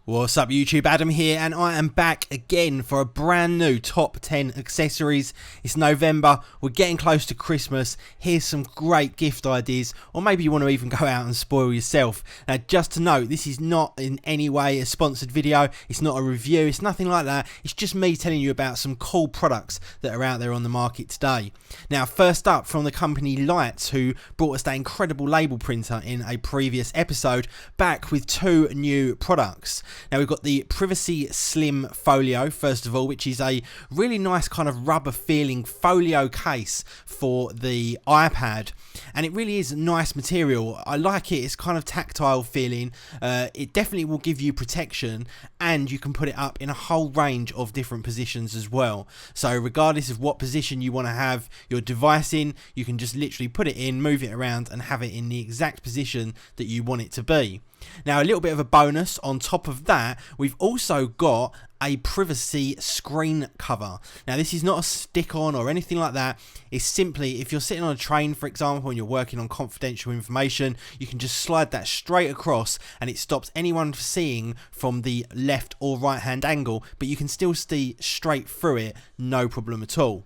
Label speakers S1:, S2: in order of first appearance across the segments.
S1: What's up YouTube, Adam here, and I am back again for a brand new top 10 accessories. It's November, we're getting close to Christmas. Here's some great gift ideas, or maybe you want to even go out and spoil yourself. Now just to note, this is not in any way a sponsored video, it's not a review, it's nothing like that. It's just me telling you about some cool products that are out there on the market today. Now first up, from the company Leitz, who brought us that incredible label printer in a previous episode, back with two new products. Now we've got the Privacy Slim Folio first of all, which is a really nice kind of rubber feeling folio case for the iPad, and it really is a nice material. I like it, it's kind of tactile feeling. It definitely will give you protection, and you can put it up in a whole range of different positions as well. So regardless of what position you want to have your device in, you can just literally put it in, move it around and have it in the exact position that you want it to be. Now a little bit of a bonus on top of that, we've also got a privacy screen cover. Now this is not a stick on or anything like that. It's simply, if you're sitting on a train for example and you're working on confidential information, you can just slide that straight across and it stops anyone seeing from the left or right hand angle, but you can still see straight through it, no problem at all.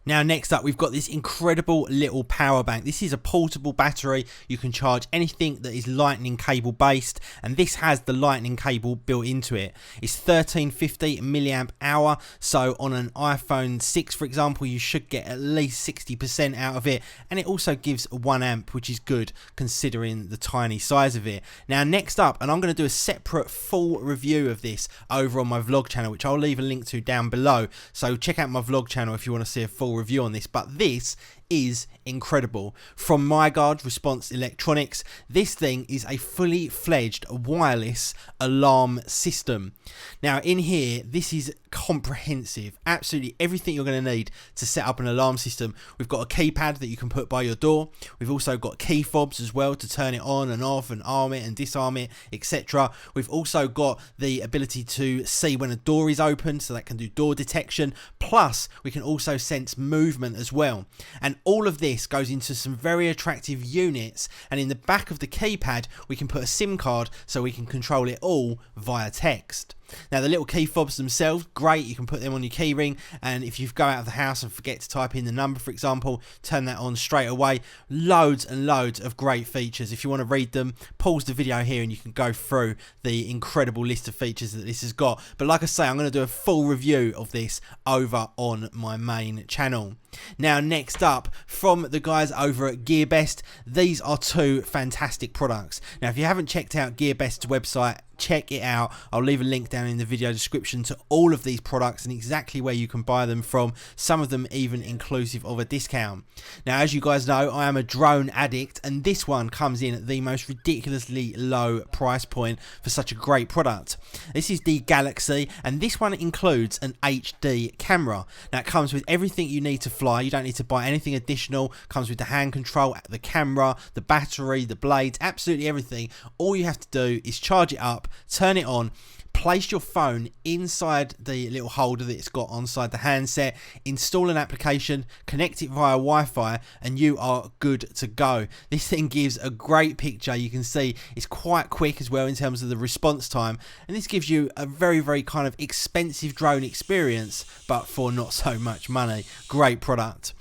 S1: Now next up, we've got this incredible little power bank. This is a portable battery. You can charge anything that is lightning cable based, and this has the lightning cable built into it. It's 1350 milliamp hour, so on an iPhone 6 for example, you should get at least 60% out of it, and it also gives 1 amp, which is good considering the tiny size of it. Now next up, and I'm going to do a separate full review of this over on my vlog channel, which I'll leave a link to down below, so check out my vlog channel if you want to see a full review on this. But this is incredible. From miGuard Response Electronics, this thing is a fully fledged wireless alarm system. Now in here, this is comprehensive, absolutely everything you're going to need to set up an alarm system. We've got a keypad that you can put by your door. We've also got key fobs as well to turn it on and off and arm it and disarm it, etc. We've also got the ability to see when a door is open, so that can do door detection, plus we can also sense movement as well. And all of this goes into some very attractive units, and in the back of the keypad we can put a SIM card so we can control it all via text. Now the little key fobs themselves, great, you can put them on your key ring, and if you go out of the house and forget to type in the number for example, turn that on straight away. Loads and loads of great features. If you want to read them, pause the video here and you can go through the incredible list of features that this has got. But like I say, I'm going to do a full review of this over on my main channel. Now next up, from the guys over at GearBest, these are two fantastic products. Now if you haven't checked out GearBest's website, check it out. I'll leave a link down in the video description to all of these products and exactly where you can buy them from, some of them even inclusive of a discount. Now as you guys know, I am a drone addict, and this one comes in at the most ridiculously low price point for such a great product. This is the Galaxy, and this one includes an HD camera. Now it comes with everything you need to fly. You don't need to buy anything additional. Comes with the hand control, the camera, the battery, the blades, absolutely everything. All you have to do is charge it up, turn it on, place your phone inside the little holder that it's got inside the handset, install an application, connect it via Wi-Fi, and you are good to go. This thing gives a great picture. You can see it's quite quick as well in terms of the response time, and this gives you a very kind of expensive drone experience, but for not so much money. Great product.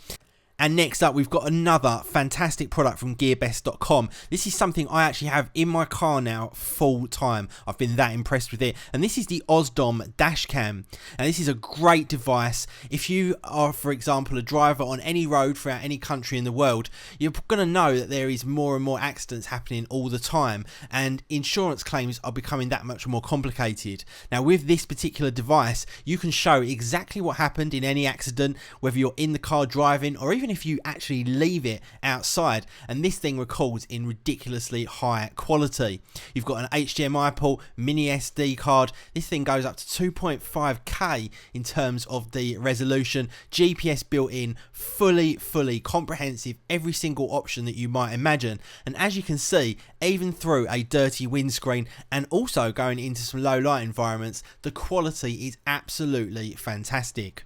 S1: And next up, we've got another fantastic product from gearbest.com. This is something I actually have in my car now full time. I've been that impressed with it. And this is the Ausdom Dashcam. And this is a great device. If you are, for example, a driver on any road throughout any country in the world, you're going to know that there is more and more accidents happening all the time. And insurance claims are becoming that much more complicated. Now, with this particular device, you can show exactly what happened in any accident, whether you're in the car driving or even if you actually leave it outside, and this thing records in ridiculously high quality. You've got an HDMI port, mini SD card. This thing goes up to 2.5K in terms of the resolution, GPS built in, fully comprehensive, every single option that you might imagine. And as you can see, even through a dirty windscreen and also going into some low light environments, the quality is absolutely fantastic.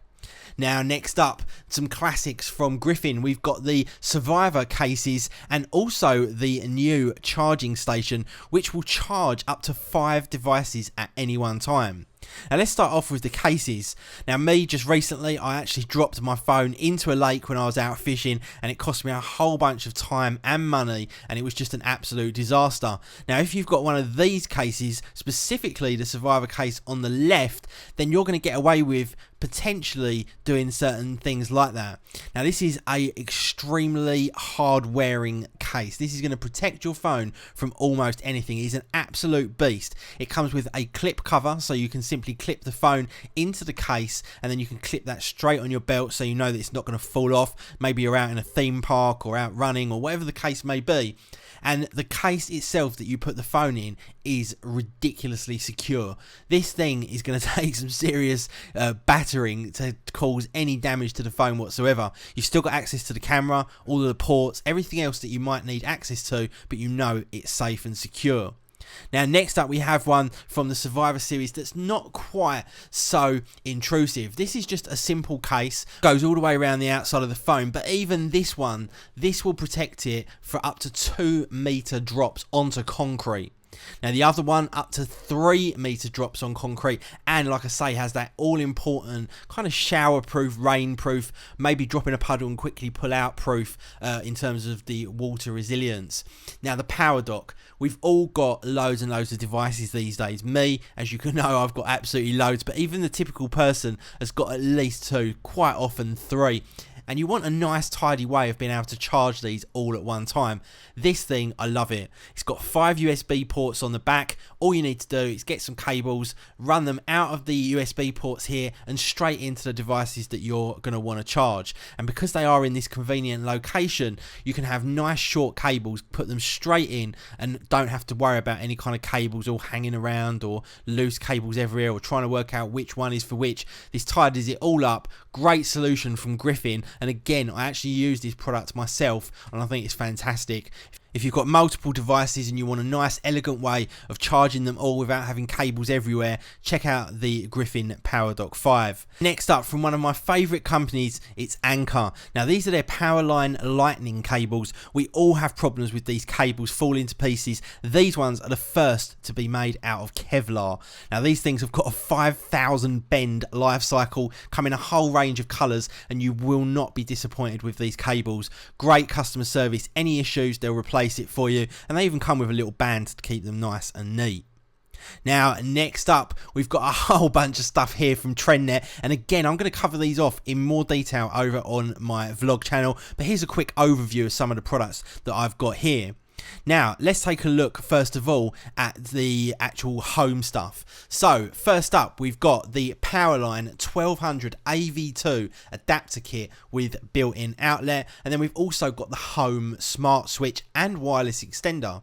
S1: Now next up, some classics from Griffin. We've got the Survivor cases and also the new charging station, which will charge up to 5 devices at any one time. Now let's start off with the cases. Now me, just recently, I actually dropped my phone into a lake when I was out fishing, and it cost me a whole bunch of time and money, and it was just an absolute disaster. Now if you've got one of these cases, specifically the Survivor case on the left, then you're going to get away with potentially doing certain things like that. Now this is a extremely hard wearing case. This is going to protect your phone from almost anything. It is an absolute beast. It comes with a clip cover, so you can simply clip the phone into the case, and then you can clip that straight on your belt so you know that it's not going to fall off. Maybe you're out in a theme park or out running or whatever the case may be. And the case itself that you put the phone in is ridiculously secure. This thing is going to take some serious battering to cause any damage to the phone whatsoever. You've still got access to the camera, all of the ports, everything else that you might need access to, but you know it's safe and secure. Now next up we have one from the Survivor series that's not quite so intrusive. This is just a simple case, goes all the way around the outside of the phone, but even this one, this will protect it for up to 2-meter drops onto concrete. Now the other one, up to 3-meter drops on concrete, and like I say, has that all important kind of shower proof, rain proof, maybe drop in a puddle and quickly pull out proof in terms of the water resilience. Now the PowerDock, we've all got loads and loads of devices these days. Me, as you can know, I've got absolutely loads, but even the typical person has got at least 2, quite often 3. And you want a nice tidy way of being able to charge these all at one time. This thing, I love it. It's got 5 USB ports on the back. All you need to do is get some cables, run them out of the USB ports here and straight into the devices that you're going to want to charge. And because they are in this convenient location, you can have nice short cables, put them straight in, and don't have to worry about any kind of cables all hanging around or loose cables everywhere or trying to work out which one is for which. This tidies it all up. Great solution from Griffin. And again, I actually use this product myself and I think it's fantastic. If you've got multiple devices and you want a nice elegant way of charging them all without having cables everywhere, check out the Griffin PowerDock 5. Next up, from one of my favourite companies, it's Anker. Now these are their Powerline lightning cables. We all have problems with these cables falling to pieces. These ones are the first to be made out of Kevlar. Now these things have got a 5,000 bend life cycle, come in a whole range of colours, and you will not be disappointed with these cables. Great customer service. Any issues, they'll replace it for you, and they even come with a little band to keep them nice and neat. Now next up, we've got a whole bunch of stuff here from TrendNet, and again I'm going to cover these off in more detail over on my vlog channel, but here's a quick overview of some of the products that I've got here. Now let's take a look first of all at the actual home stuff. So first up, we've got the Powerline 1200 AV2 adapter kit with built-in outlet, and then we've also got the home smart switch and wireless extender.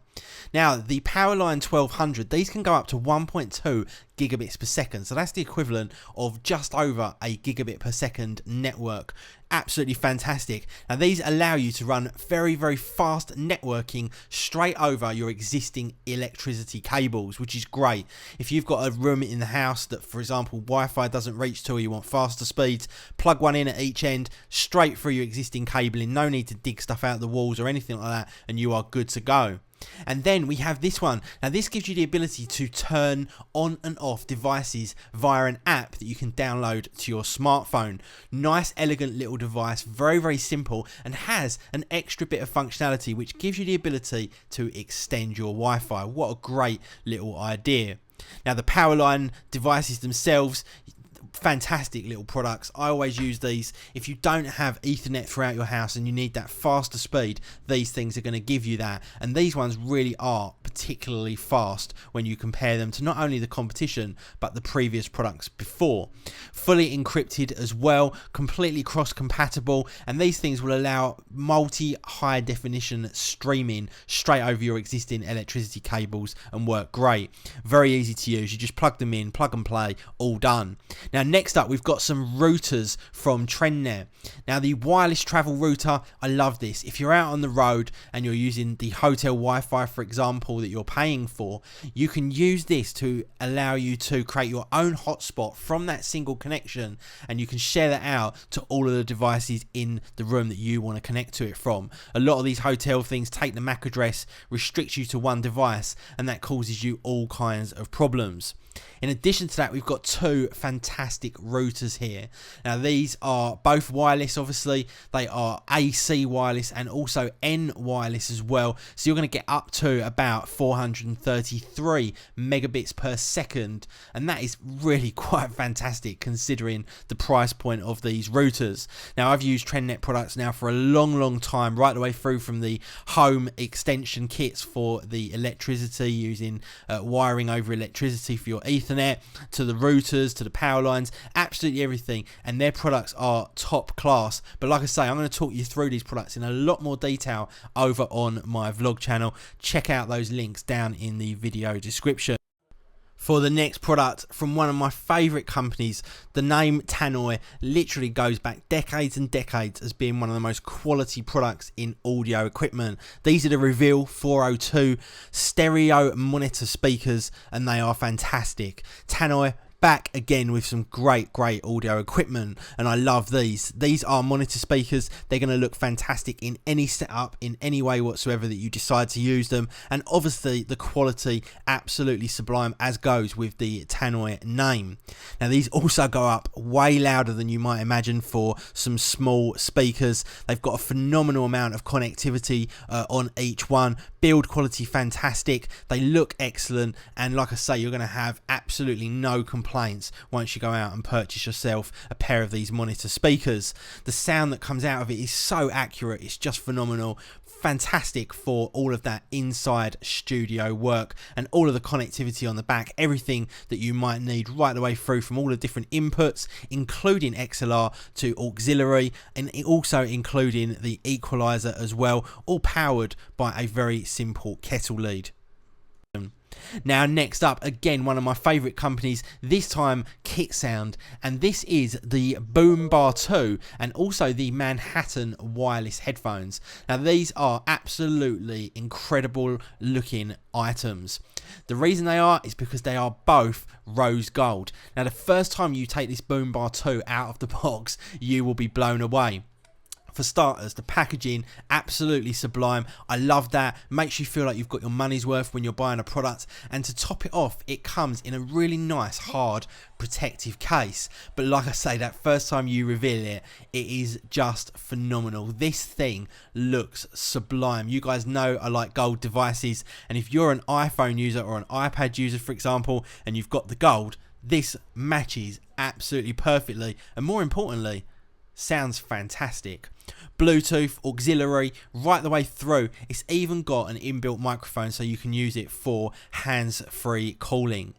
S1: Now the Powerline 1200, these can go up to 1.2 gigabits per second, so that's the equivalent of just over a gigabit per second network. Absolutely fantastic. Now these allow you to run very fast networking straight over your existing electricity cables, which is great. If you've got a room in the house that, for example, Wi-Fi doesn't reach to, or you want faster speeds, plug one in at each end, straight through your existing cabling, no need to dig stuff out of the walls or anything like that, and you are good to go. And then we have this one. Now this gives you the ability to turn on and off devices via an app that you can download to your smartphone. Nice elegant little device, very simple, and has an extra bit of functionality which gives you the ability to extend your Wi-Fi. What a great little idea. Now the Powerline devices themselves, fantastic little products. I always use these. If you don't have Ethernet throughout your house and you need that faster speed, these things are going to give you that, and these ones really are particularly fast when you compare them to not only the competition but the previous products before. Fully encrypted as well, completely cross compatible, and these things will allow multi high definition streaming straight over your existing electricity cables and work great. Very easy to use. You just plug them in, plug and play, all done. Now next up, we've got some routers from TrendNet. Now, the wireless travel router, I love this. If you're out on the road and you're using the hotel Wi-Fi, for example, that you're paying for, you can use this to allow you to create your own hotspot from that single connection, and you can share that out to all of the devices in the room that you want to connect to it from. A lot of these hotel things take the MAC address, restrict you to one device, and that causes you all kinds of problems. In addition to that, we've got two fantastic routers here. Now, these are both wireless, obviously. They are AC wireless and also N wireless as well. So you're going to get up to about 433 megabits per second. And that is really quite fantastic considering the price point of these routers. Now, I've used TrendNet products now for a long time, right the way through from the home extension kits for the electricity, using wiring over electricity for your Ethernet, to the routers, to the power lines, absolutely everything, and their products are top class. But like I say, I'm going to talk you through these products in a lot more detail over on my vlog channel. Check out those links down in the video description. For the next product from one of my favourite companies, the name Tannoy literally goes back decades and decades as being one of the most quality products in audio equipment. These are the Reveal 402 stereo monitor speakers, and they are fantastic. Tannoy back again with some great audio equipment, and I love these. These are monitor speakers. They're going to look fantastic in any setup, in any way whatsoever that you decide to use them, and obviously the quality absolutely sublime, as goes with the Tannoy name. Now, these also go up way louder than you might imagine for some small speakers. They've got a phenomenal amount of connectivity on each one. Build quality fantastic. They look excellent, and like I say, you're going to have absolutely no complaints once you go out and purchase yourself a pair of these monitor speakers. The sound that comes out of it is so accurate, it's just phenomenal. Fantastic for all of that inside studio work, and all of the connectivity on the back, everything that you might need right the way through, from all the different inputs, including XLR to auxiliary, and also including the equalizer as well, all powered by a very simple kettle lead. Now, next up, again, one of my favourite companies, this time KitSound, and this is the BoomBar 2 and also the Manhattan wireless headphones. Now, these are absolutely incredible looking items. The reason they are is because they are both rose gold. Now, the first time you take this BoomBar 2 out of the box, you will be blown away. For starters, the packaging, absolutely sublime. I love that. Makes you feel like you've got your money's worth when you're buying a product. And to top it off, it comes in a really nice, hard, protective case. But like I say, that first time you reveal it, it is just phenomenal. This thing looks sublime. You guys know I like gold devices. And if you're an iPhone user or an iPad user, for example, and you've got the gold, this matches absolutely perfectly. And more importantly, sounds fantastic. Bluetooth, auxiliary, right the way through. It's even got an inbuilt microphone so you can use it for hands-free calling.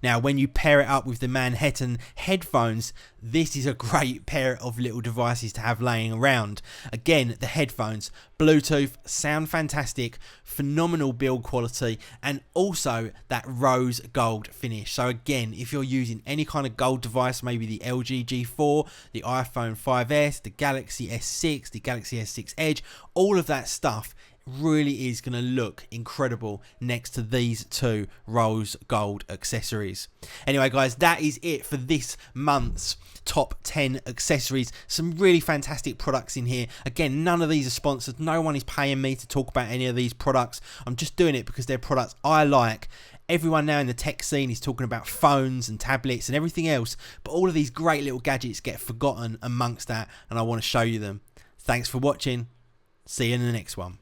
S1: Now, when you pair it up with the Manhattan headphones, this is a great pair of little devices to have laying around. Again, the headphones, Bluetooth, sound fantastic, phenomenal build quality, and also that rose gold finish. So again, if you're using any kind of gold device, maybe the LG G4, the iPhone 5S, the Galaxy S6, the Galaxy S6 Edge, all of that stuff really is going to look incredible next to these two rose gold accessories. Anyway guys, that is it for this month's top 10 accessories. Some really fantastic products in here. Again, none of these are sponsored. No one is paying me to talk about any of these products. I'm just doing it because they're products I like. Everyone now in the tech scene is talking about phones and tablets and everything else, but all of these great little gadgets get forgotten amongst that, and I want to show you them. Thanks for watching. See you in the next one.